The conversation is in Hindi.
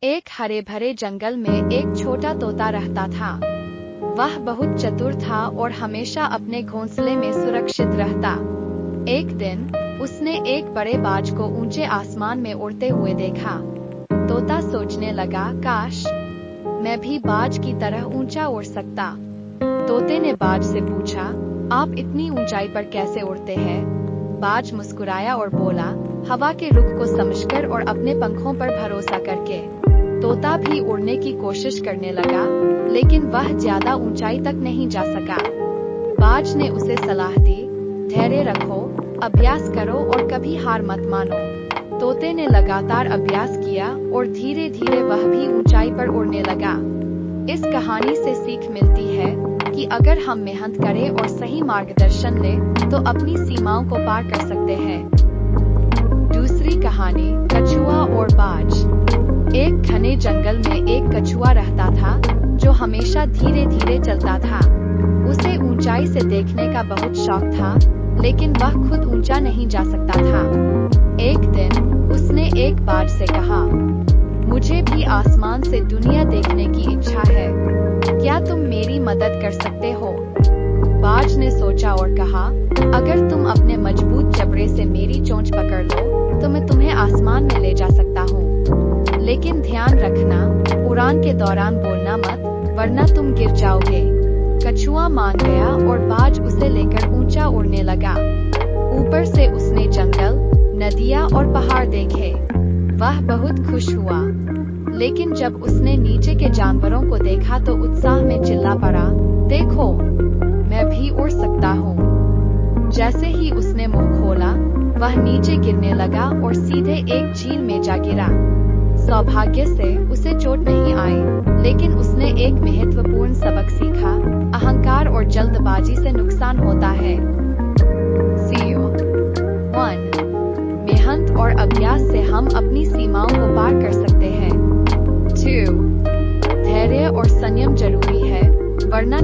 एक हरे भरे जंगल में एक छोटा तोता रहता था। वह बहुत चतुर था और हमेशा अपने घोंसले में सुरक्षित रहता। एक दिन उसने एक बड़े बाज को ऊंचे आसमान में उड़ते हुए देखा। तोता सोचने लगा, काश मैं भी बाज की तरह ऊंचा उड़ सकता। तोते ने बाज से पूछा, आप इतनी ऊंचाई पर कैसे उड़ते हैं? बाज मुस्कुराया और बोला, हवा के रुख को समझकर और अपने पंखों पर भरोसा करके। तोता भी उड़ने की कोशिश करने लगा, लेकिन वह ज्यादा ऊंचाई तक नहीं जा सका। बाज ने उसे सलाह दी, धैर्य रखो, अभ्यास करो और कभी हार मत मानो। तोते ने लगातार अभ्यास किया और धीरे धीरे वह भी ऊंचाई पर उड़ने लगा। इस कहानी से सीख मिलती है कि अगर हम मेहनत करें और सही मार्गदर्शन लें, तो अपनी सीमाओं को पार कर सकते हैं। दूसरी कहानी, कछुआ और बाज। एक घने जंगल में एक कछुआ रहता था, जो हमेशा धीरे धीरे चलता था। उसे ऊंचाई से देखने का बहुत शौक था, लेकिन वह खुद ऊंचा नहीं जा सकता था। एक दिन उसने एक बाज से कहा, मुझे भी आसमान से दुनिया देखने की इच्छा है, क्या तुम मेरी मदद कर सकते हो? बाज ने सोचा और कहा, अगर तुम अपने मजबूत जबड़े से मेरी चोंच पकड़ लो, तो मैं तुम्हें आसमान में ले जा सकता हूँ। लेकिन ध्यान रखना, उड़ान के दौरान बोलना मत, वरना तुम गिर जाओगे। कछुआ मान गया और बाज उसे लेकर ऊंचा उड़ने लगा। ऊपर से उसने जंगल, नदियाँ और पहाड़ देखे। वह बहुत खुश हुआ, लेकिन जब उसने नीचे के जानवरों को देखा तो उत्साह में चिल्ला पड़ा, देखो, मैं भी उड़ सकता हूँ। जैसे ही उसने मुंह खोला, वह नीचे गिरने लगा और सीधे एक झील में जा गिरा। सौभाग्य से उसे चोट नहीं आई, लेकिन उसने एक महत्वपूर्ण सबक सीखा, अहंकार और जल्दबाजी से नुकसान होता है। See you. 1. मेहनत और अभ्यास से हम अपनी सीमाओं को पार कर सकते हैं। 2. धैर्य और संयम जरूरी है, वरना